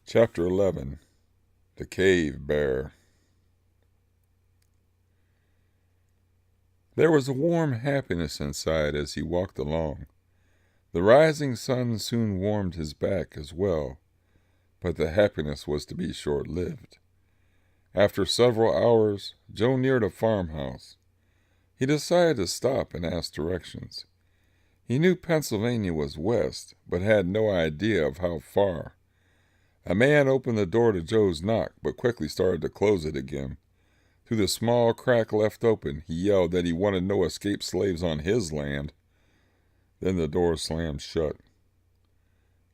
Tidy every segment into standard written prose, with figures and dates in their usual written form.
Chapter 11. The Cave Bear. There was a warm happiness inside as he walked along. The rising sun soon warmed his back as well, but the happiness was to be short-lived. After several hours, Joe neared a farmhouse. He decided to stop and ask directions. He knew Pennsylvania was west, but had no idea of how far. A man opened the door to Joe's knock, but quickly started to close it again. Through the small crack left open, he yelled that he wanted no escaped slaves on his land. Then the door slammed shut.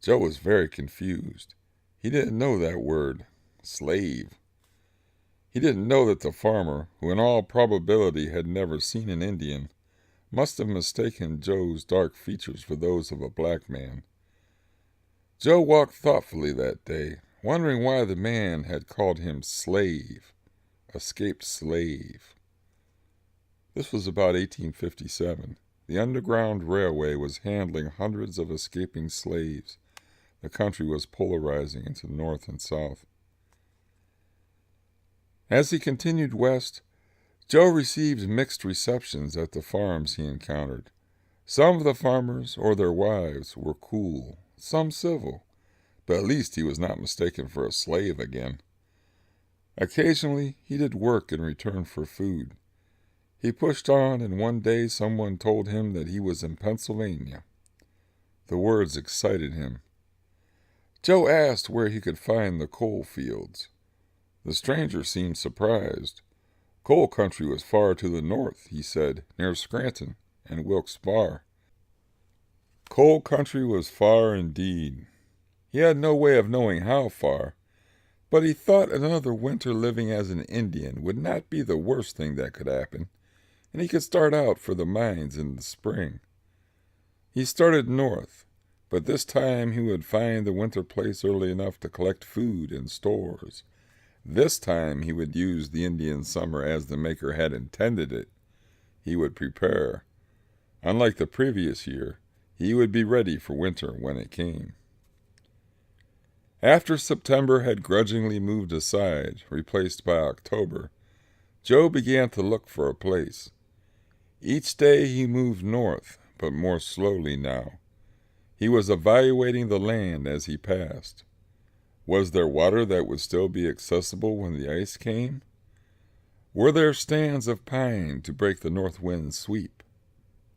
Joe was very confused. He didn't know that word, slave. He didn't know that the farmer, who in all probability had never seen an Indian, must have mistaken Joe's dark features for those of a black man. Joe walked thoughtfully that day, wondering why the man had called him slave, escaped slave. This was about 1857. The Underground Railway was handling hundreds of escaping slaves. The country was polarizing into the north and south. As he continued west, Joe received mixed receptions at the farms he encountered. Some of the farmers or their wives were cool, some civil, but at least he was not mistaken for a slave again. Occasionally he did work in return for food. He pushed on, and one day someone told him that he was in Pennsylvania. The words excited him. Joe asked where he could find the coal fields. The stranger seemed surprised. Coal country was far to the north, he said, near Scranton and Wilkes-Barre. Coal country was far indeed. He had no way of knowing how far, but he thought another winter living as an Indian would not be the worst thing that could happen, and he could start out for the mines in the spring. He started north, but this time he would find the winter place early enough to collect food and stores. This time he would use the Indian summer as the Maker had intended it. He would prepare. Unlike the previous year, he would be ready for winter when it came. After September had grudgingly moved aside, replaced by October, Joe began to look for a place. Each day he moved north, but more slowly now. He was evaluating the land as he passed. Was there water that would still be accessible when the ice came? Were there stands of pine to break the north wind's sweep?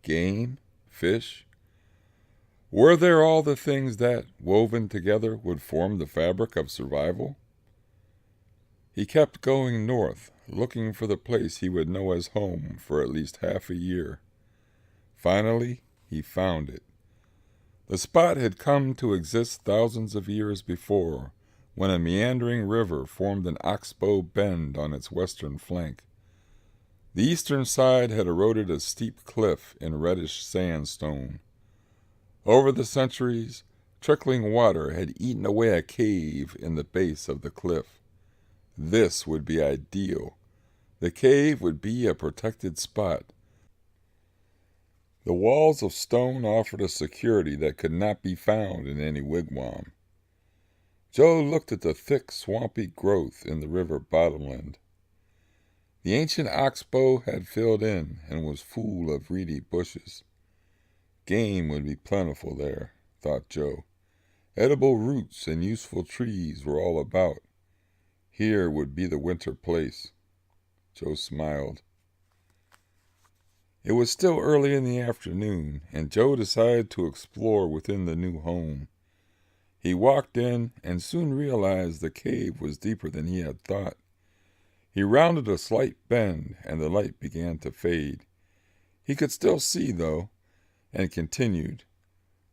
Game? Fish? Were there all the things that, woven together, would form the fabric of survival? He kept going north, looking for the place he would know as home for at least half a year. Finally, he found it. The spot had come to exist thousands of years before, when a meandering river formed an oxbow bend on its western flank. The eastern side had eroded a steep cliff in reddish sandstone. Over the centuries, trickling water had eaten away a cave in the base of the cliff. This would be ideal. The cave would be a protected spot. The walls of stone offered a security that could not be found in any wigwam. Joe looked at the thick, swampy growth in the river bottomland. The ancient oxbow had filled in and was full of reedy bushes. Game would be plentiful there, thought Joe. Edible roots and useful trees were all about. Here would be the winter place. Joe smiled. It was still early in the afternoon, and Joe decided to explore within the new home. He walked in and soon realized the cave was deeper than he had thought. He rounded a slight bend, and the light began to fade. He could still see, though, and continued.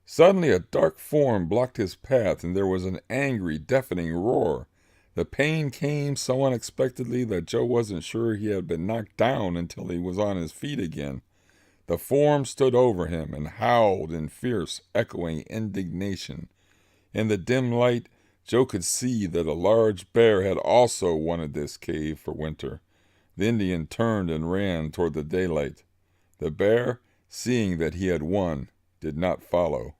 Suddenly a dark form blocked his path, and there was an angry, deafening roar. The pain came so unexpectedly that Joe wasn't sure he had been knocked down until he was on his feet again. The form stood over him and howled in fierce, echoing indignation. In the dim light, Joe could see that a large bear had also wanted this cave for winter. The Indian turned and ran toward the daylight. The bear, seeing that he had won, did not follow.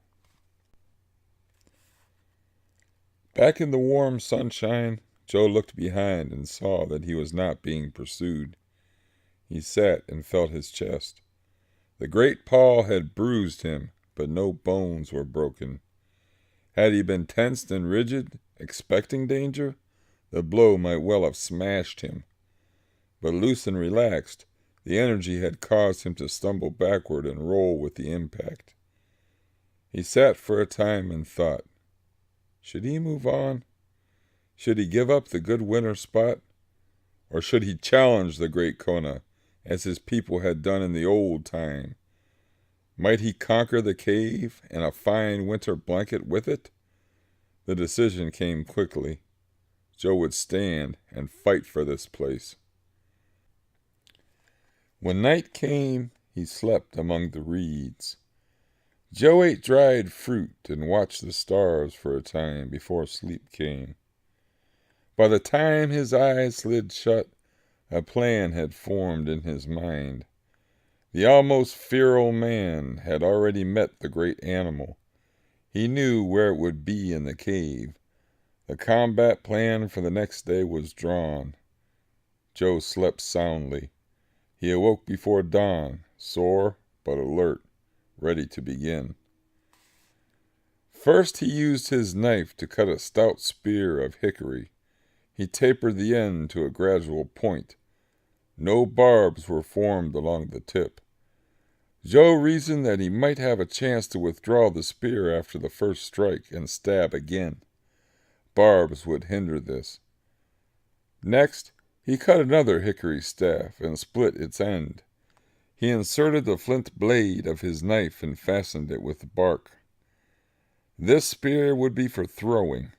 Back in the warm sunshine, Joe looked behind and saw that he was not being pursued. He sat and felt his chest. The great paw had bruised him, but no bones were broken. Had he been tensed and rigid, expecting danger, the blow might well have smashed him. But loose and relaxed, the energy had caused him to stumble backward and roll with the impact. He sat for a time and thought. Should he move on? Should he give up the good winter spot? Or should he challenge the great Kona, as his people had done in the old time? Might he conquer the cave and a fine winter blanket with it? The decision came quickly. Joe would stand and fight for this place. When night came, he slept among the reeds. Joe ate dried fruit and watched the stars for a time before sleep came. By the time his eyes slid shut, a plan had formed in his mind. The almost feral man had already met the great animal. He knew where it would be in the cave. The combat plan for the next day was drawn. Joe slept soundly. He awoke before dawn, sore but alert, ready to begin. First he used his knife to cut a stout spear of hickory. He tapered the end to a gradual point. No barbs were formed along the tip. Joe reasoned that he might have a chance to withdraw the spear after the first strike and stab again. Barbs would hinder this. Next, he cut another hickory staff and split its end. He inserted the flint blade of his knife and fastened it with bark. This spear would be for throwing.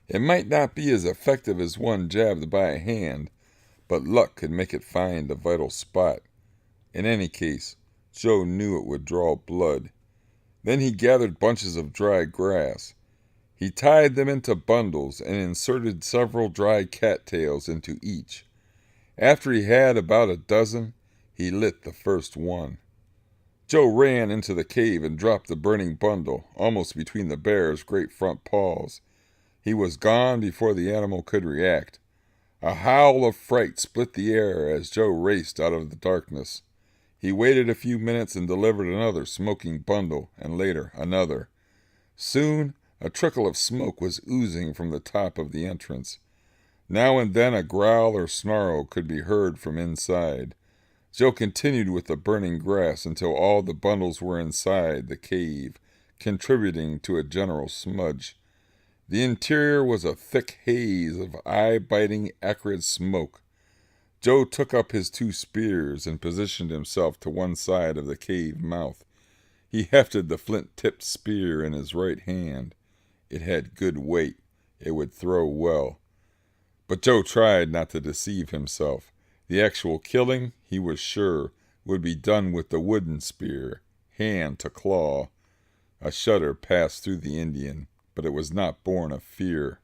It might not be as effective as one jabbed by a hand, but luck could make it find a vital spot. In any case, Joe knew it would draw blood. Then he gathered bunches of dry grass. He tied them into bundles and inserted several dry cattails into each. After he had about a dozen, he lit the first one. Joe ran into the cave and dropped the burning bundle, almost between the bear's great front paws. He was gone before the animal could react. A howl of fright split the air as Joe raced out of the darkness. He waited a few minutes and delivered another smoking bundle, and later another. Soon a trickle of smoke was oozing from the top of the entrance. Now and then a growl or snarl could be heard from inside. Joe continued with the burning grass until all the bundles were inside the cave, contributing to a general smudge. The interior was a thick haze of eye-biting, acrid smoke. Joe took up his two spears and positioned himself to one side of the cave mouth. He hefted the flint-tipped spear in his right hand. It had good weight. It would throw well. But Joe tried not to deceive himself. The actual killing, he was sure, would be done with the wooden spear, hand to claw. A shudder passed through the Indian, but it was not born of fear.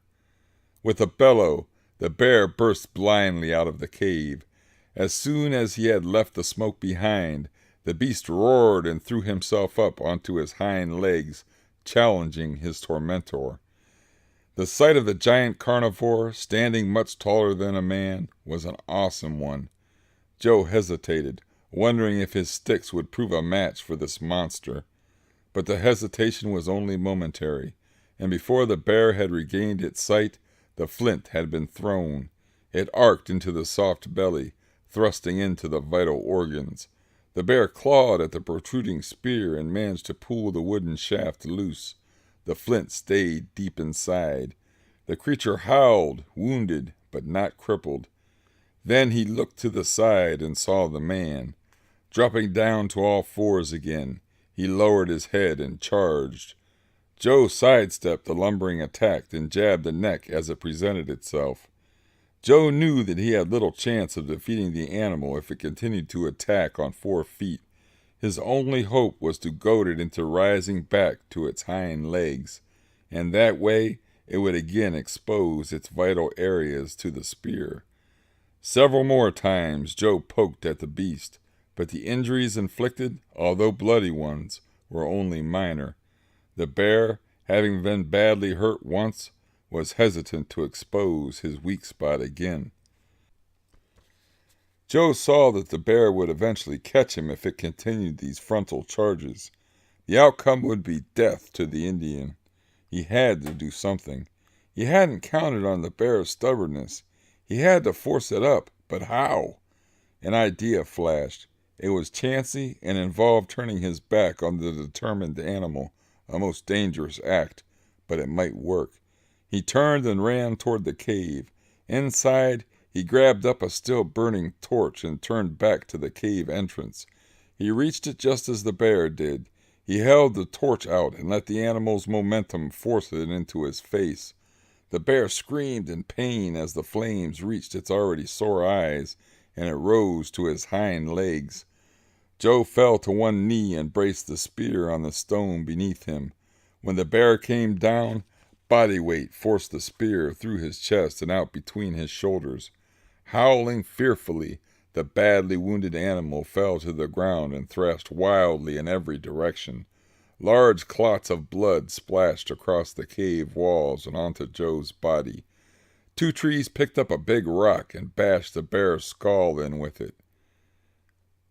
With a bellow, the bear burst blindly out of the cave. As soon as he had left the smoke behind, the beast roared and threw himself up onto his hind legs, challenging his tormentor. The sight of the giant carnivore, standing much taller than a man, was an awesome one. Joe hesitated, wondering if his sticks would prove a match for this monster. But the hesitation was only momentary, and before the bear had regained its sight, the flint had been thrown. It arced into the soft belly, thrusting into the vital organs. The bear clawed at the protruding spear and managed to pull the wooden shaft loose. The flint stayed deep inside. The creature howled, wounded but not crippled. Then he looked to the side and saw the man. Dropping down to all fours again, he lowered his head and charged. Joe sidestepped the lumbering attack and jabbed the neck as it presented itself. Joe knew that he had little chance of defeating the animal if it continued to attack on 4 feet. His only hope was to goad it into rising back to its hind legs, and that way it would again expose its vital areas to the spear. Several more times Joe poked at the beast, but the injuries inflicted, although bloody ones, were only minor. The bear having been badly hurt once, was hesitant to expose his weak spot again. Joe saw that the bear would eventually catch him if it continued these frontal charges. The outcome would be death to the Indian. He had to do something. He hadn't counted on the bear's stubbornness. He had to force it up, but how? An idea flashed. It was chancy and involved turning his back on the determined animal, a most dangerous act, but it might work. He turned and ran toward the cave. Inside, he grabbed up a still burning torch and turned back to the cave entrance. He reached it just as the bear did. He held the torch out and let the animal's momentum force it into his face. The bear screamed in pain as the flames reached its already sore eyes, and it rose to his hind legs. Joe fell to one knee and braced the spear on the stone beneath him. When the bear came down, body weight forced the spear through his chest and out between his shoulders. Howling fearfully, the badly wounded animal fell to the ground and thrashed wildly in every direction. Large clots of blood splashed across the cave walls and onto Joe's body. Two trees picked up a big rock and bashed the bear's skull in with it.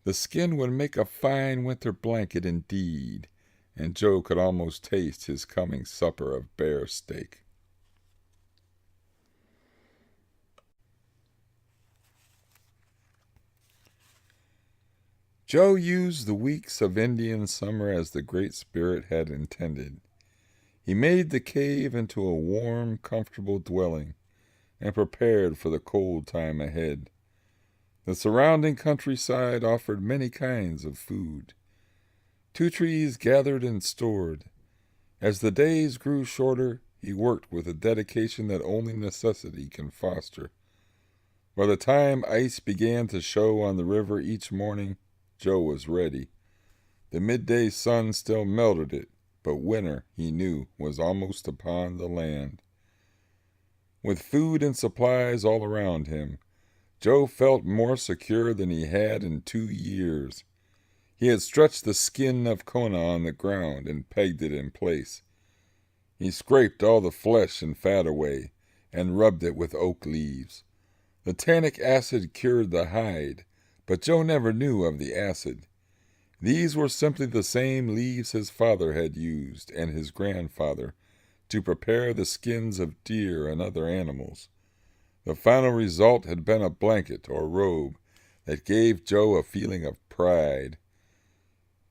The skin would make a fine winter blanket indeed, and Joe could almost taste his coming supper of bear steak. Joe used the weeks of Indian summer as the Great Spirit had intended. He made the cave into a warm, comfortable dwelling, and prepared for the cold time ahead. The surrounding countryside offered many kinds of food. Two trees gathered and stored. As the days grew shorter, he worked with a dedication that only necessity can foster. By the time ice began to show on the river each morning, Joe was ready. The midday sun still melted it, but winter, he knew, was almost upon the land. With food and supplies all around him, Joe felt more secure than he had in 2 years. He had stretched the skin of Kona on the ground and pegged it in place. He scraped all the flesh and fat away and rubbed it with oak leaves. The tannic acid cured the hide, but Joe never knew of the acid. These were simply the same leaves his father had used, and his grandfather, to prepare the skins of deer and other animals. The final result had been a blanket or robe that gave Joe a feeling of pride.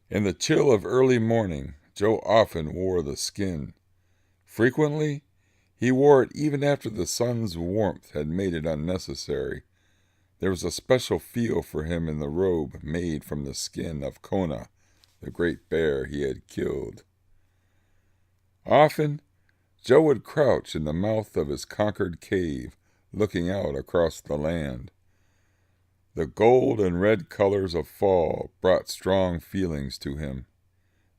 In the chill of early morning, Joe often wore the skin. Frequently, he wore it even after the sun's warmth had made it unnecessary. There was a special feel for him in the robe made from the skin of Kona, the great bear he had killed. Often, Joe would crouch in the mouth of his conquered cave, looking out across the land. The gold and red colors of fall brought strong feelings to him.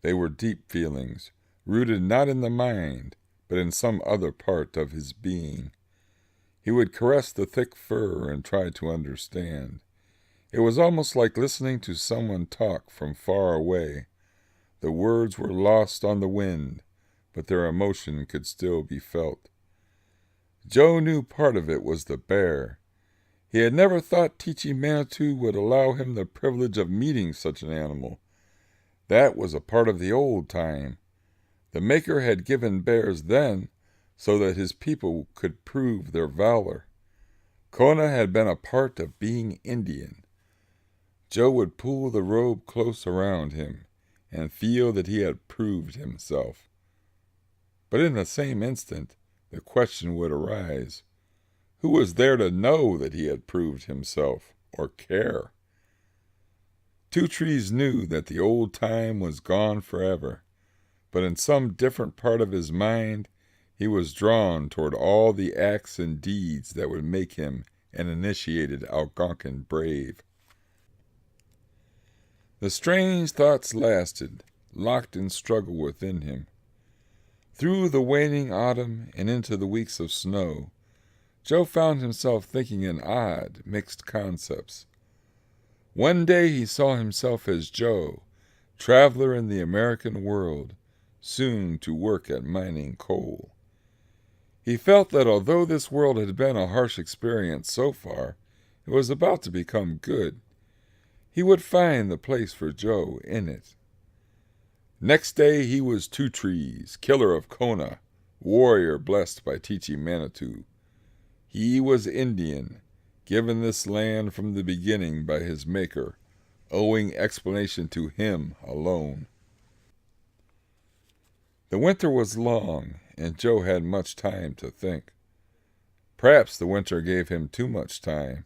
They were deep feelings, rooted not in the mind, but in some other part of his being. He would caress the thick fur and try to understand. It was almost like listening to someone talk from far away. The words were lost on the wind, but their emotion could still be felt. Joe knew part of it was the bear. He had never thought Teaching Manitou would allow him the privilege of meeting such an animal. That was a part of the old time. The Maker had given bears then, so that his people could prove their valor. Kona had been a part of being Indian. Joe would pull the robe close around him and feel that he had proved himself. But in the same instant, the question would arise, who was there to know that he had proved himself, or care? Two Trees knew that the old time was gone forever, but in some different part of his mind, he was drawn toward all the acts and deeds that would make him an initiated Algonquin brave. The strange thoughts lasted, locked in struggle within him. Through the waning autumn and into the weeks of snow, Joe found himself thinking in odd, mixed concepts. One day he saw himself as Joe, traveler in the American world, soon to work at mining coal. He felt that although this world had been a harsh experience so far, it was about to become good. He would find the place for Joe in it. Next day he was Two Trees, killer of Kona, warrior blessed by teaching Manitou. He was Indian, given this land from the beginning by his maker, owing explanation to him alone. The winter was long, and Joe had much time to think. Perhaps the winter gave him too much time.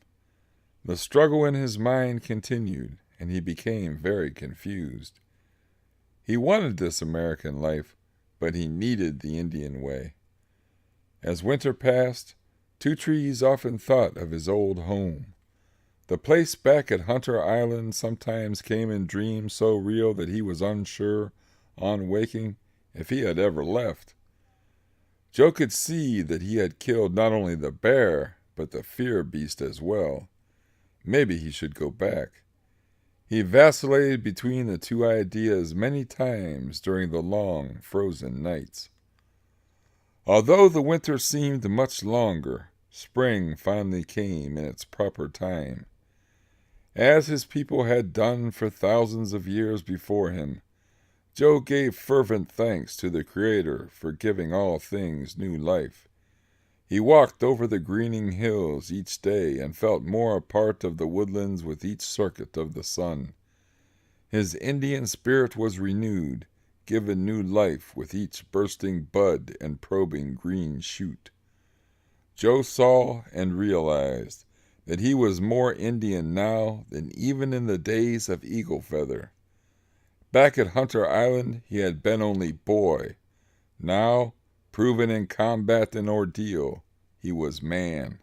The struggle in his mind continued, and he became very confused. He wanted this American life, but he needed the Indian way. As winter passed, Two Trees often thought of his old home. The place back at Hunter Island sometimes came in dreams so real that he was unsure, on waking, if he had ever left. Joe could see that he had killed not only the bear, but the fear beast as well. Maybe he should go back. He vacillated between the two ideas many times during the long, frozen nights. Although the winter seemed much longer, spring finally came in its proper time. As his people had done for thousands of years before him, Joe gave fervent thanks to the Creator for giving all things new life. He walked over the greening hills each day and felt more a part of the woodlands with each circuit of the sun. His Indian spirit was renewed, given new life with each bursting bud and probing green shoot. Joe saw and realized that he was more Indian now than even in the days of Eagle Feather. Back at Hunter Island he had been only boy. Now, proven in combat and ordeal, he was man.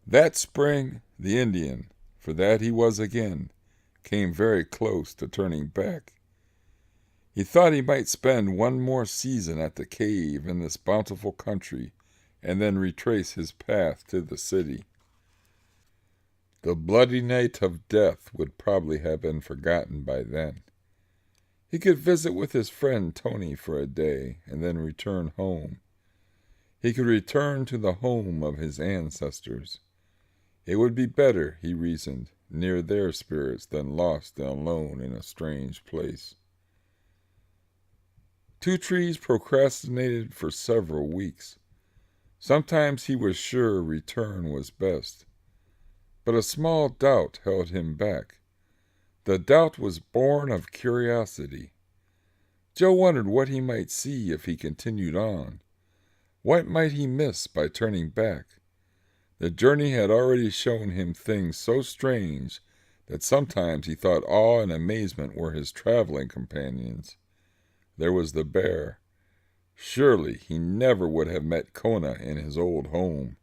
That spring, the Indian, for that he was again, came very close to turning back. He thought he might spend one more season at the cave in this bountiful country and then retrace his path to the city. The bloody night of death would probably have been forgotten by then. He could visit with his friend Tony for a day and then return home. He could return to the home of his ancestors. It would be better, he reasoned, near their spirits than lost and alone in a strange place. Two Trees procrastinated for several weeks. Sometimes he was sure return was best. But a small doubt held him back. The doubt was born of curiosity. Joe wondered what he might see if he continued on. What might he miss by turning back? The journey had already shown him things so strange that sometimes he thought awe and amazement were his traveling companions. There was the bear. Surely he never would have met Kona in his old home.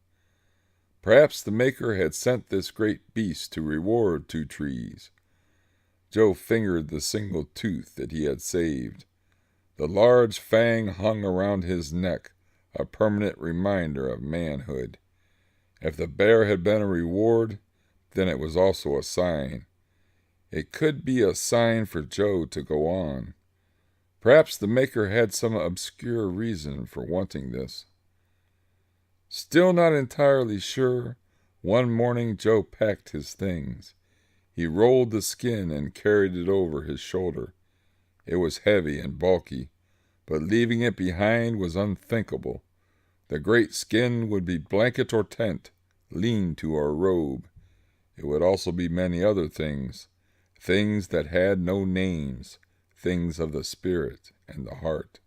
Perhaps the Maker had sent this great beast to reward Two Trees. Joe fingered the single tooth that he had saved. The large fang hung around his neck, a permanent reminder of manhood. If the bear had been a reward, then it was also a sign. It could be a sign for Joe to go on. Perhaps the Maker had some obscure reason for wanting this. Still not entirely sure, one morning Joe packed his things. He rolled the skin and carried it over his shoulder. It was heavy and bulky, but leaving it behind was unthinkable. The great skin would be blanket or tent, lean-to or robe. It would also be many other things, things that had no names, things of the spirit and the heart.